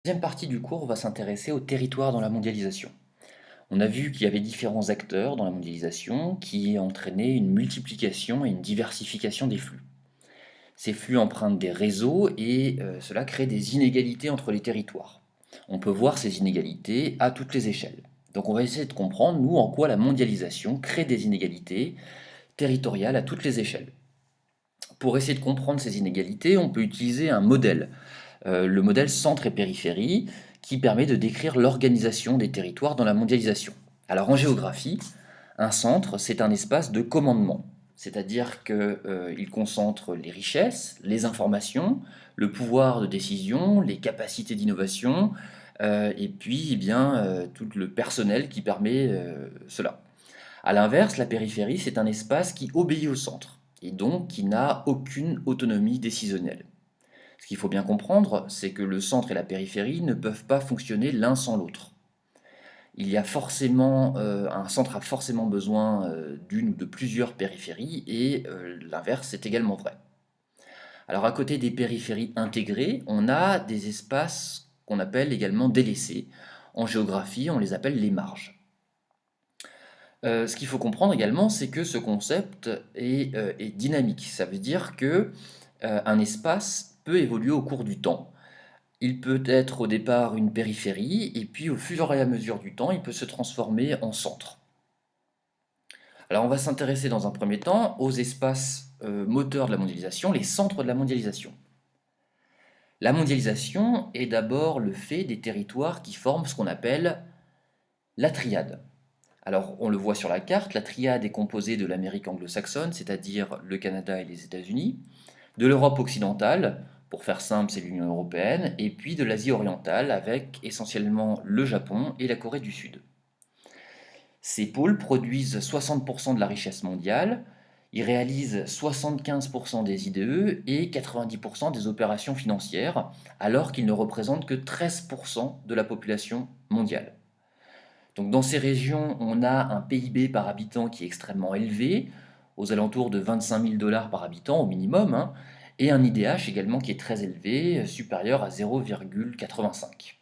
Deuxième partie du cours, on va s'intéresser au territoire dans la mondialisation. On a vu qu'il y avait différents acteurs dans la mondialisation qui entraînaient une multiplication et une diversification des flux. Ces flux empruntent des réseaux et cela crée des inégalités entre les territoires. On peut voir ces inégalités à toutes les échelles. Donc on va essayer de comprendre, nous, en quoi la mondialisation crée des inégalités territoriales à toutes les échelles. Pour essayer de comprendre ces inégalités, on peut utiliser un modèle, le modèle centre et périphérie, qui permet de décrire l'organisation des territoires dans la mondialisation. Alors en géographie, un centre, c'est un espace de commandement, c'est-à-dire qu'il concentre les richesses, les informations, le pouvoir de décision, les capacités d'innovation, et puis tout le personnel qui permet cela. A l'inverse, la périphérie, c'est un espace qui obéit au centre, et donc qui n'a aucune autonomie décisionnelle. Ce qu'il faut bien comprendre, c'est que le centre et la périphérie ne peuvent pas fonctionner l'un sans l'autre. Un centre a forcément besoin d'une ou de plusieurs périphéries et l'inverse est également vrai. Alors à côté des périphéries intégrées, on a des espaces qu'on appelle également délaissés. En géographie, on les appelle les marges. Ce qu'il faut comprendre également, c'est que ce concept est dynamique. Ça veut dire que un espace peut évoluer au cours du temps. Il peut être au départ une périphérie, et puis au fur et à mesure du temps, il peut se transformer en centre. Alors on va s'intéresser dans un premier temps aux espaces moteurs de la mondialisation, les centres de la mondialisation. La mondialisation est d'abord le fait des territoires qui forment ce qu'on appelle la triade. Alors on le voit sur la carte, la triade est composée de l'Amérique anglo-saxonne, c'est-à-dire le Canada et les États-Unis, de l'Europe occidentale, pour faire simple, c'est l'Union européenne, et puis de l'Asie orientale, avec essentiellement le Japon et la Corée du Sud. Ces pôles produisent 60% de la richesse mondiale, ils réalisent 75% des IDE et 90% des opérations financières, alors qu'ils ne représentent que 13% de la population mondiale. Donc dans ces régions, on a un PIB par habitant qui est extrêmement élevé, aux alentours de 25 000 dollars par habitant au minimum, hein, et un IDH également qui est très élevé, supérieur à 0,85.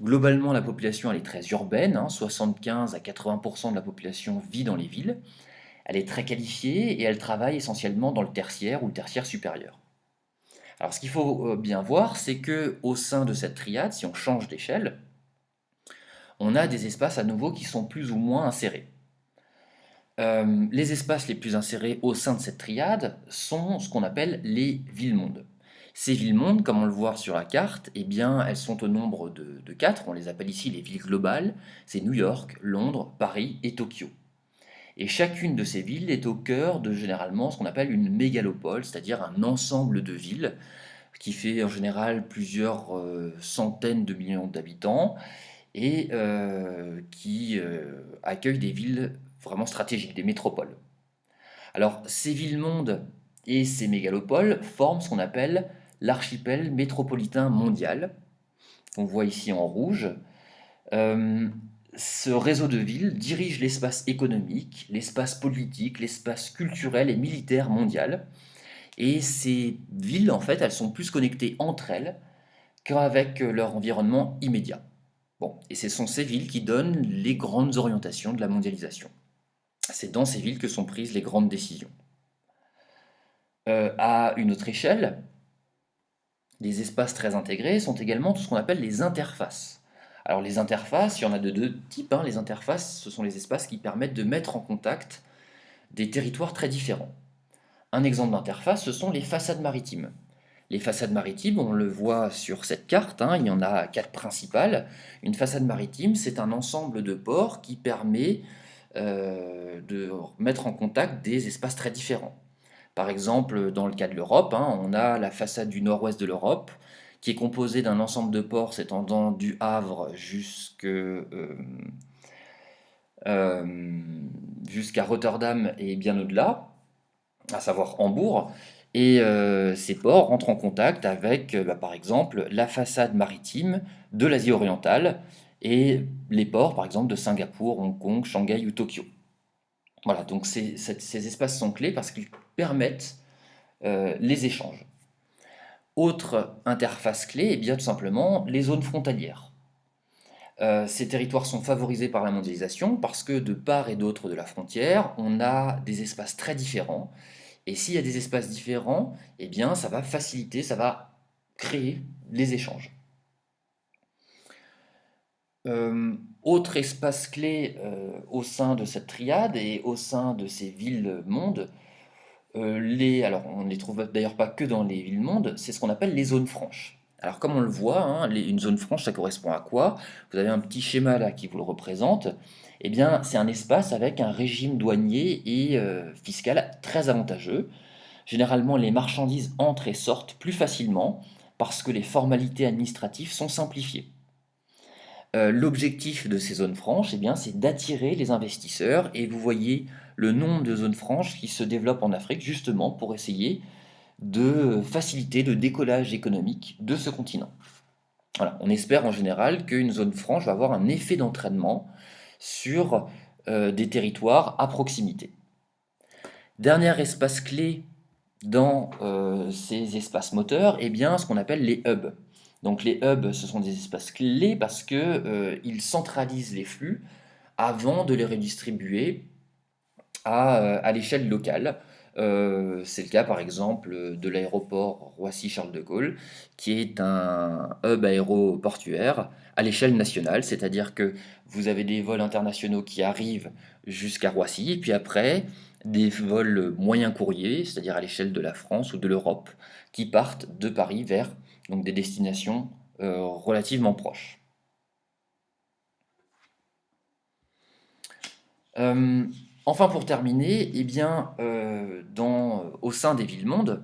Globalement, la population elle est très urbaine, hein, 75 à 80% de la population vit dans les villes. Elle est très qualifiée et elle travaille essentiellement dans le tertiaire ou le tertiaire supérieur. Alors ce qu'il faut bien voir, c'est que au sein de cette triade, si on change d'échelle, on a des espaces à nouveau qui sont plus ou moins insérés. Les espaces les plus insérés au sein de cette triade sont ce qu'on appelle les villes-mondes. Ces villes-mondes, comme on le voit sur la carte, eh bien, elles sont au nombre de 4, on les appelle ici les villes globales, c'est New York, Londres, Paris et Tokyo. Et chacune de ces villes est au cœur de généralement ce qu'on appelle une mégalopole, c'est-à-dire un ensemble de villes qui fait en général plusieurs centaines de millions d'habitants et qui accueille des villes vraiment stratégiques, des métropoles. Alors, ces villes-mondes et ces mégalopoles forment ce qu'on appelle l'archipel métropolitain mondial, qu'on voit ici en rouge. Euh, Ce réseau de villes dirige l'espace économique, l'espace politique, l'espace culturel et militaire mondial. Et ces villes, en fait, elles sont plus connectées entre elles qu'avec leur environnement immédiat. Bon, et ce sont ces villes qui donnent les grandes orientations de la mondialisation. C'est dans ces villes que sont prises les grandes décisions. À une autre échelle, les espaces très intégrés sont également tout ce qu'on appelle les interfaces. Alors les interfaces, il y en a de deux types, hein. Les interfaces, ce sont les espaces qui permettent de mettre en contact des territoires très différents. Un exemple d'interface, ce sont les façades maritimes. Les façades maritimes, on le voit sur cette carte, hein, il y en a 4 principales. Une façade maritime, c'est un ensemble de ports qui permet de mettre en contact des espaces très différents. Par exemple, dans le cas de l'Europe, hein, on a la façade du nord-ouest de l'Europe, qui est composée d'un ensemble de ports s'étendant du Havre jusqu'à Rotterdam et bien au-delà, à savoir Hambourg. Et ces ports rentrent en contact avec, par exemple, la façade maritime de l'Asie orientale et les ports, par exemple, de Singapour, Hong Kong, Shanghai ou Tokyo. Voilà, donc ces espaces sont clés parce qu'ils permettent les échanges. Autre interface clé, eh bien tout simplement les zones frontalières. Ces territoires sont favorisés par la mondialisation parce que de part et d'autre de la frontière, on a des espaces très différents. Et s'il y a des espaces différents, eh bien ça va faciliter, ça va créer les échanges. Autre espace clé au sein de cette triade et au sein de ces villes-mondes, alors on ne les trouve d'ailleurs pas que dans les villes-mondes, c'est ce qu'on appelle les zones franches. Alors comme on le voit, hein, une zone franche, ça correspond à quoi? Vous avez un petit schéma là qui vous le représente. Eh bien, c'est un espace avec un régime douanier et fiscal très avantageux. Généralement, les marchandises entrent et sortent plus facilement parce que les formalités administratives sont simplifiées. L'objectif de ces zones franches, eh bien, c'est d'attirer les investisseurs et vous voyez le nombre de zones franches qui se développent en Afrique justement pour essayer de faciliter le décollage économique de ce continent. Voilà, on espère en général qu'une zone franche va avoir un effet d'entraînement sur des territoires à proximité. Dernier espace clé dans ces espaces moteurs, eh bien, ce qu'on appelle les hubs. Donc les hubs, ce sont des espaces clés parce que ils centralisent les flux avant de les redistribuer à l'échelle locale. C'est le cas par exemple de l'aéroport Roissy-Charles de Gaulle, qui est un hub aéroportuaire à l'échelle nationale, c'est-à-dire que vous avez des vols internationaux qui arrivent jusqu'à Roissy, et puis après des vols moyens courriers, c'est-à-dire à l'échelle de la France ou de l'Europe, qui partent de Paris vers donc, des destinations relativement proches. Euh, enfin, pour terminer, eh bien, au sein des villes-mondes,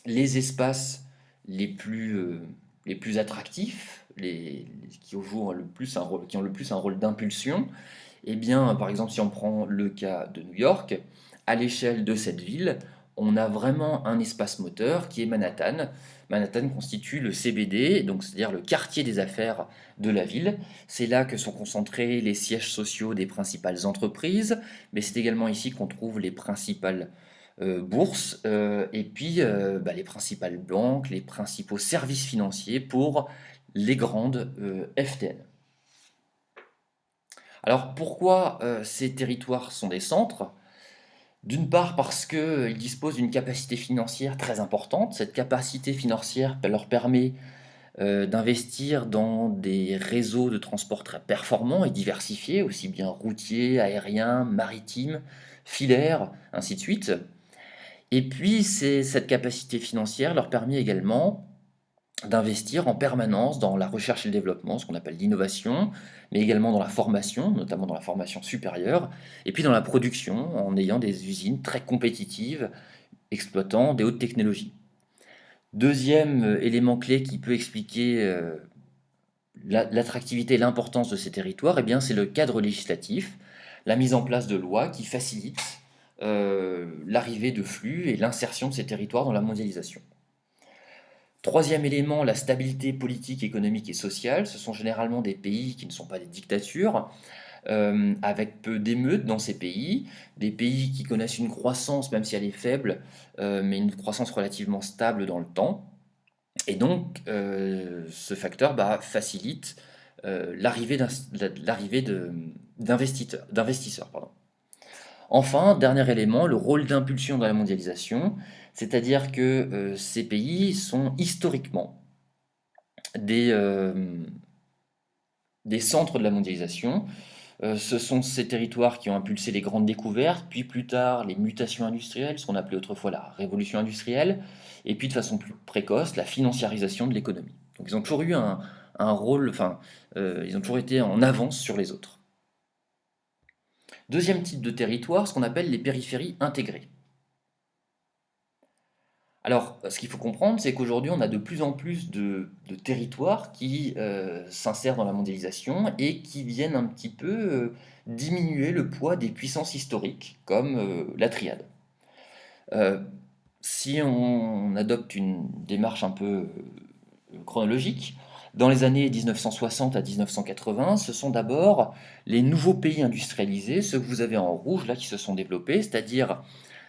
les espaces les plus attractifs, qui ont le plus un rôle d'impulsion, eh bien, par exemple, si on prend le cas de New York, à l'échelle de cette ville, on a vraiment un espace moteur qui est Manhattan. Manhattan constitue le CBD, donc c'est-à-dire le quartier des affaires de la ville. C'est là que sont concentrés les sièges sociaux des principales entreprises, mais c'est également ici qu'on trouve les principales bourses et puis les principales banques, les principaux services financiers pour les grandes FTN. Alors pourquoi ces territoires sont des centres? D'une part parce qu'ils disposent d'une capacité financière très importante. Cette capacité financière leur permet d'investir dans des réseaux de transport très performants et diversifiés, aussi bien routiers, aériens, maritimes, filaires, ainsi de suite. Et puis cette capacité financière leur permet également d'investir en permanence dans la recherche et le développement, ce qu'on appelle l'innovation, mais également dans la formation, notamment dans la formation supérieure, et puis dans la production, en ayant des usines très compétitives, exploitant des hautes technologies. Deuxième élément clé qui peut expliquer l'attractivité et l'importance de ces territoires, eh bien, c'est le cadre législatif, la mise en place de lois qui facilitent l'arrivée de flux et l'insertion de ces territoires dans la mondialisation. Troisième élément, la stabilité politique, économique et sociale. Ce sont généralement des pays qui ne sont pas des dictatures, avec peu d'émeutes dans ces pays, des pays qui connaissent une croissance, même si elle est faible, mais une croissance relativement stable dans le temps. Et donc, ce facteur facilite l'arrivée d'investisseurs. Pardon. Enfin, dernier élément, le rôle d'impulsion dans la mondialisation, c'est-à-dire que ces pays sont historiquement des, euh, des centres de la mondialisation. Ce sont ces territoires qui ont impulsé les grandes découvertes, puis plus tard les mutations industrielles, ce qu'on appelait autrefois la révolution industrielle, et puis de façon plus précoce, la financiarisation de l'économie. Donc ils ont toujours eu un rôle, ils ont toujours été en avance sur les autres. Deuxième type de territoire, ce qu'on appelle les périphéries intégrées. Alors, ce qu'il faut comprendre, c'est qu'aujourd'hui, on a de plus en plus de territoires qui s'insèrent dans la mondialisation et qui viennent un petit peu diminuer le poids des puissances historiques, comme la triade. Euh, si on adopte une démarche un peu chronologique, dans les années 1960 à 1980, ce sont d'abord les nouveaux pays industrialisés, ceux que vous avez en rouge là, qui se sont développés, c'est-à-dire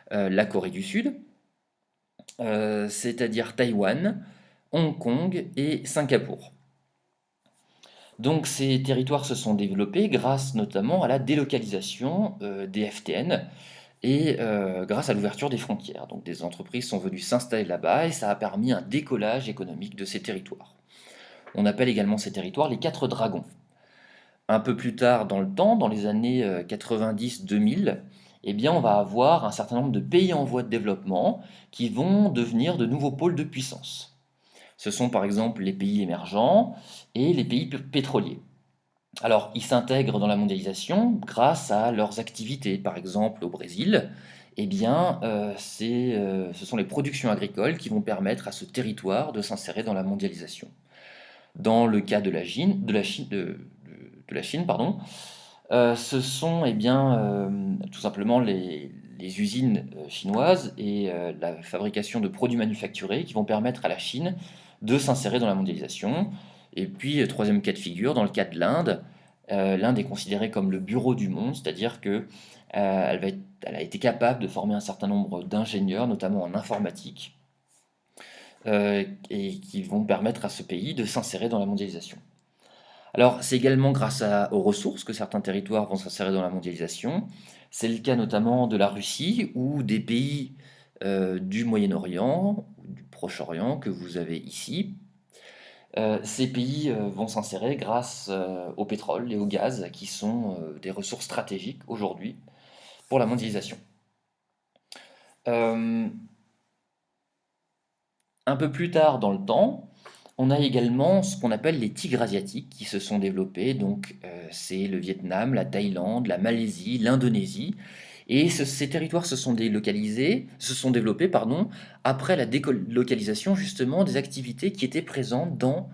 la Corée du Sud, c'est-à-dire Taïwan, Hong Kong et Singapour. Donc ces territoires se sont développés grâce notamment à la délocalisation des FTN et grâce à l'ouverture des frontières. Donc des entreprises sont venues s'installer là-bas et ça a permis un décollage économique de ces territoires. On appelle également ces territoires les quatre dragons. Un peu plus tard dans le temps, dans les années 90-2000, eh bien, on va avoir un certain nombre de pays en voie de développement qui vont devenir de nouveaux pôles de puissance. Ce sont par exemple les pays émergents et les pays pétroliers. Alors, ils s'intègrent dans la mondialisation grâce à leurs activités. Par exemple, au Brésil, eh bien, ce sont les productions agricoles qui vont permettre à ce territoire de s'insérer dans la mondialisation. Dans le cas de la Chine, de la Chine, pardon, ce sont eh bien, tout simplement les usines chinoises et la fabrication de produits manufacturés qui vont permettre à la Chine de s'insérer dans la mondialisation. Et puis, troisième cas de figure, dans le cas de l'Inde, l'Inde est considérée comme le bureau du monde, c'est-à-dire que elle a été capable de former un certain nombre d'ingénieurs, notamment en informatique, et qui vont permettre à ce pays de s'insérer dans la mondialisation. Alors, c'est également grâce aux ressources que certains territoires vont s'insérer dans la mondialisation. C'est le cas notamment de la Russie ou des pays du Moyen-Orient ou du Proche-Orient que vous avez ici. Ces pays vont s'insérer grâce au pétrole et au gaz, qui sont des ressources stratégiques aujourd'hui pour la mondialisation. Euh, un peu plus tard dans le temps, on a également ce qu'on appelle les tigres asiatiques qui se sont développés. Donc, c'est le Vietnam, la Thaïlande, la Malaisie, l'Indonésie. Et ces territoires se sont développés, pardon, après la délocalisation justement des activités qui étaient présentes dans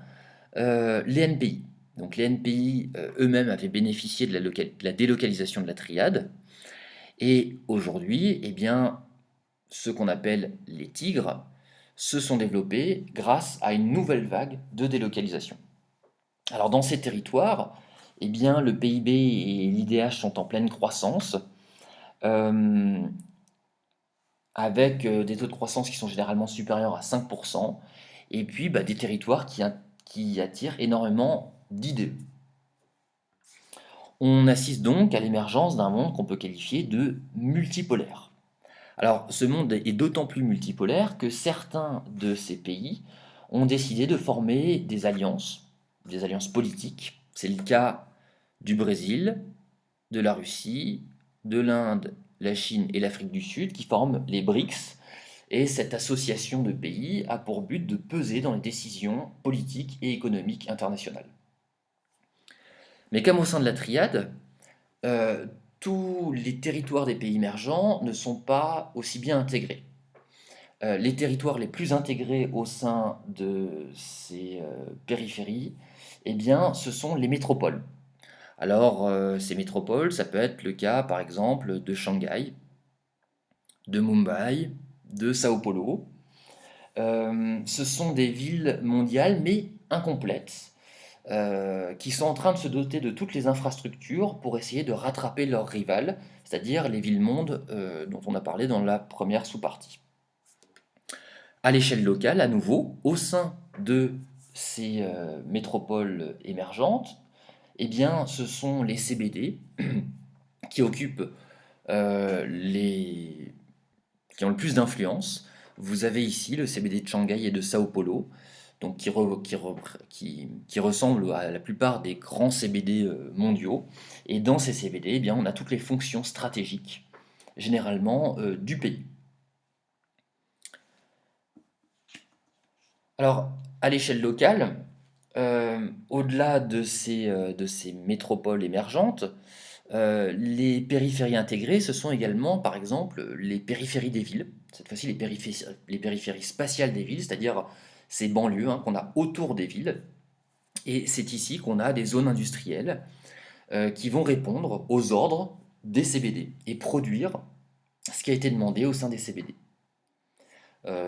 les NPI. Donc, les NPI eux-mêmes avaient bénéficié de la délocalisation de la triade. Et aujourd'hui, eh bien, ce qu'on appelle les tigres se sont développés grâce à une nouvelle vague de délocalisation. Alors dans ces territoires, eh bien, le PIB et l'IDH sont en pleine croissance, euh, avec des taux de croissance qui sont généralement supérieurs à 5%, et puis des territoires qui attirent énormément d'idées. On assiste donc à l'émergence d'un monde qu'on peut qualifier de multipolaire. Alors, ce monde est d'autant plus multipolaire que certains de ces pays ont décidé de former des alliances politiques. C'est le cas du Brésil, de la Russie, de l'Inde, la Chine et l'Afrique du Sud, qui forment les BRICS. Et cette association de pays a pour but de peser dans les décisions politiques et économiques internationales. Mais comme au sein de la triade, euh, tous les territoires des pays émergents ne sont pas aussi bien intégrés. Les territoires les plus intégrés au sein de ces périphéries, eh bien, ce sont les métropoles. Alors, ces métropoles, ça peut être le cas, par exemple, de Shanghai, de Mumbai, de Sao Paulo. Ce sont des villes mondiales, mais incomplètes, qui sont en train de se doter de toutes les infrastructures pour essayer de rattraper leurs rivales, c'est-à-dire les villes-mondes dont on a parlé dans la première sous-partie. À l'échelle locale, à nouveau, au sein de ces métropoles émergentes, eh bien, ce sont les CBD qui occupent qui ont le plus d'influence. Vous avez ici le CBD de Shanghai et de Sao Paulo, donc qui ressemblent à la plupart des grands CBD mondiaux. Et dans ces CBD, eh bien, on a toutes les fonctions stratégiques, généralement du pays. Alors, à l'échelle locale, au-delà de ces métropoles émergentes, les périphéries intégrées, ce sont également, par exemple, les périphéries des villes. Cette fois-ci, les périphéries spatiales des villes, c'est-à-dire ces banlieues qu'on a autour des villes. Et c'est ici qu'on a des zones industrielles qui vont répondre aux ordres des CBD et produire ce qui a été demandé au sein des CBD.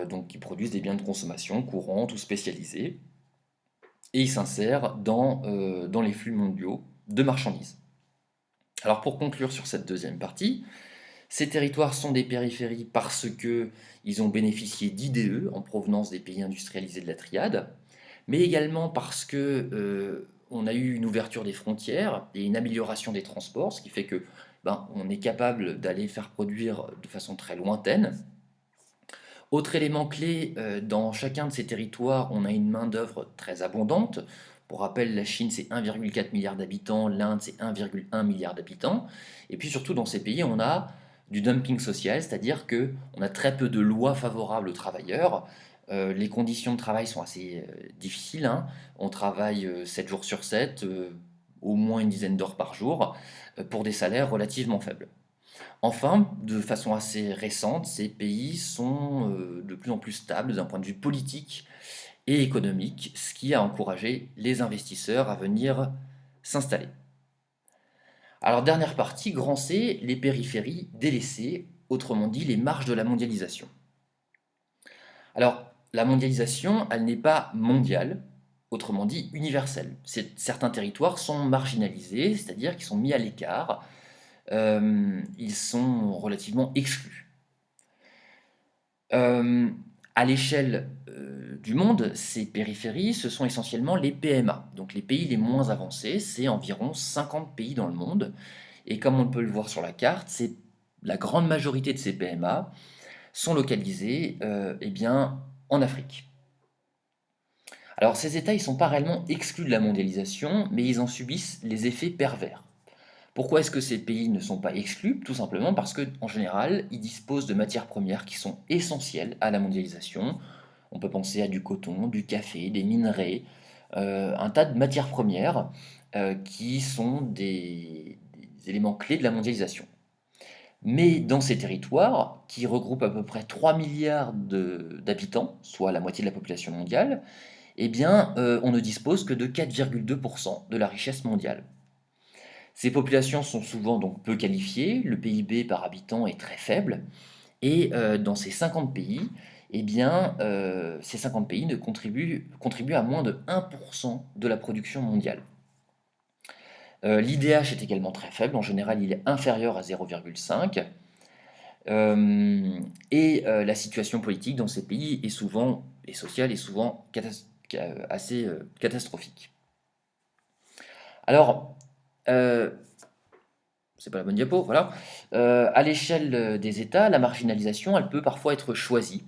Donc, qui produisent des biens de consommation courantes ou spécialisés. Et ils s'insèrent dans les flux mondiaux de marchandises. Alors pour conclure sur cette deuxième partie, Ces territoires sont des périphéries parce que ils ont bénéficié d'IDE en provenance des pays industrialisés de la triade, mais également parce que on a eu une ouverture des frontières et une amélioration des transports, ce qui fait que on est capable d'aller faire produire de façon très lointaine. Autre élément clé, dans chacun de ces territoires, on a une main-d'œuvre très abondante. Pour rappel, la Chine, c'est 1,4 milliard d'habitants, l'Inde, c'est 1,1 milliard d'habitants. Et puis surtout, dans ces pays, on a du dumping social, c'est-à-dire qu'on a très peu de lois favorables aux travailleurs. Les conditions de travail sont assez difficiles, hein. On travaille 7 jours sur 7, au moins une dizaine d'heures par jour, pour des salaires relativement faibles. Enfin, de façon assez récente, ces pays sont de plus en plus stables d'un point de vue politique et économique, ce qui a encouragé les investisseurs à venir s'installer. Alors, dernière partie, grand C, les périphéries délaissées, autrement dit les marges de la mondialisation. Alors, la mondialisation, elle n'est pas mondiale, autrement dit universelle. Certains territoires sont marginalisés, c'est-à-dire qu'ils sont mis à l'écart, ils sont relativement exclus. Euh, à l'échelle du monde, ces périphéries, ce sont essentiellement les PMA, donc les pays les moins avancés, c'est environ 50 pays dans le monde. Et comme on peut le voir sur la carte, la grande majorité de ces PMA sont localisés en Afrique. Alors ces États, ils ne sont pas réellement exclus de la mondialisation, mais ils en subissent les effets pervers. Pourquoi est-ce que ces pays ne sont pas exclus? Tout simplement parce qu'en général, ils disposent de matières premières qui sont essentielles à la mondialisation. On peut penser à du coton, du café, des minerais, un tas de matières premières qui sont des éléments clés de la mondialisation. Mais dans ces territoires, qui regroupent à peu près 3 milliards d'habitants, soit la moitié de la population mondiale, on ne dispose que de 4,2% de la richesse mondiale. Ces populations sont souvent donc peu qualifiées, le PIB par habitant est très faible, et dans ces 50 pays, ces 50 pays contribuent à moins de 1% de la production mondiale. L'IDH est également très faible, en général il est inférieur à 0,5. La situation politique dans ces pays et sociale est souvent assez catastrophique. Alors, c'est pas la bonne diapo, voilà. À l'échelle des États, la marginalisation, elle peut parfois être choisie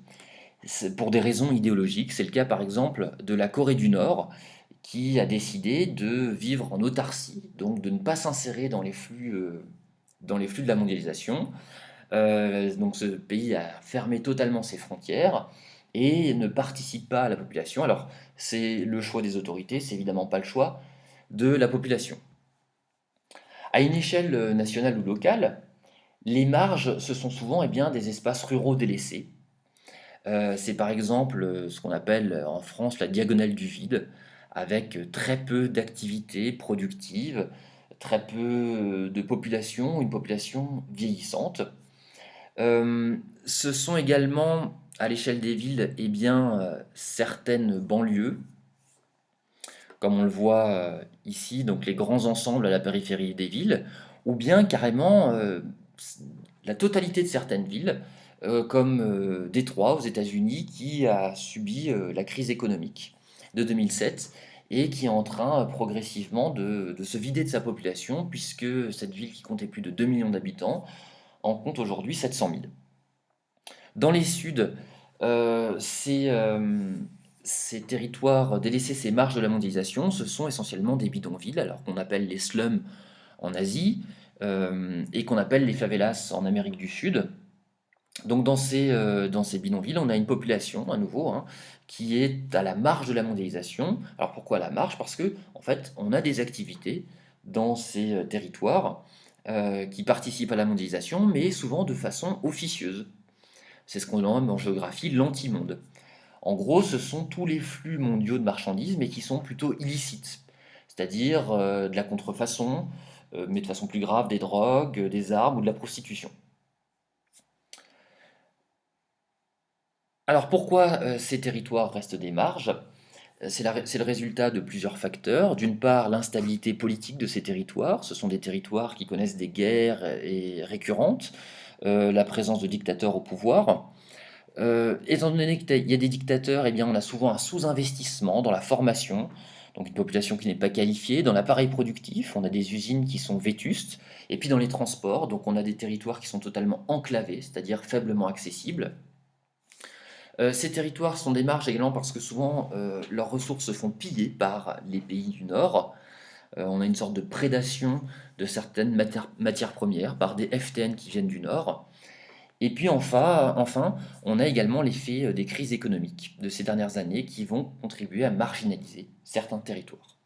pour des raisons idéologiques. C'est le cas par exemple de la Corée du Nord, qui a décidé de vivre en autarcie, donc de ne pas s'insérer dans les flux de la mondialisation. Donc ce pays a fermé totalement ses frontières et ne participe pas à la population. Alors c'est le choix des autorités, c'est évidemment pas le choix de la population. À une échelle nationale ou locale, les marges, ce sont souvent des espaces ruraux délaissés. C'est par exemple ce qu'on appelle en France la diagonale du vide, avec très peu d'activités productives, très peu de population, une population vieillissante. Ce sont également, à l'échelle des villes, certaines banlieues, comme on le voit ici, donc les grands ensembles à la périphérie des villes, ou bien carrément la totalité de certaines villes, comme Détroit aux États-Unis, qui a subi la crise économique de 2007 et qui est en train progressivement de se vider de sa population, puisque cette ville qui comptait plus de 2 millions d'habitants en compte aujourd'hui 700 000. Dans les Suds, ces territoires délaissés, ces marges de la mondialisation, ce sont essentiellement des bidonvilles, alors qu'on appelle les slums en Asie et qu'on appelle les favelas en Amérique du Sud. Donc dans ces bidonvilles, on a une population, à nouveau, hein, qui est à la marge de la mondialisation. Alors pourquoi à la marge? Parce que en fait, on a des activités dans ces territoires qui participent à la mondialisation, mais souvent de façon officieuse. C'est ce qu'on nomme en géographie l'antimonde. En gros, ce sont tous les flux mondiaux de marchandises, mais qui sont plutôt illicites, c'est-à-dire de la contrefaçon, mais de façon plus grave des drogues, des armes ou de la prostitution. Alors pourquoi ces territoires restent des marges? C'est le résultat de plusieurs facteurs. D'une part, l'instabilité politique de ces territoires. Ce sont des territoires qui connaissent des guerres récurrentes, la présence de dictateurs au pouvoir. Étant donné qu'il y a des dictateurs, eh bien, on a souvent un sous-investissement dans la formation, donc une population qui n'est pas qualifiée, dans l'appareil productif, on a des usines qui sont vétustes, et puis dans les transports, donc on a des territoires qui sont totalement enclavés, c'est-à-dire faiblement accessibles. Ces territoires sont des marges également parce que souvent leurs ressources se font piller par les pays du Nord. On a une sorte de prédation de certaines matières premières par des FTN qui viennent du Nord. Et puis enfin, on a également l'effet des crises économiques de ces dernières années qui vont contribuer à marginaliser certains territoires.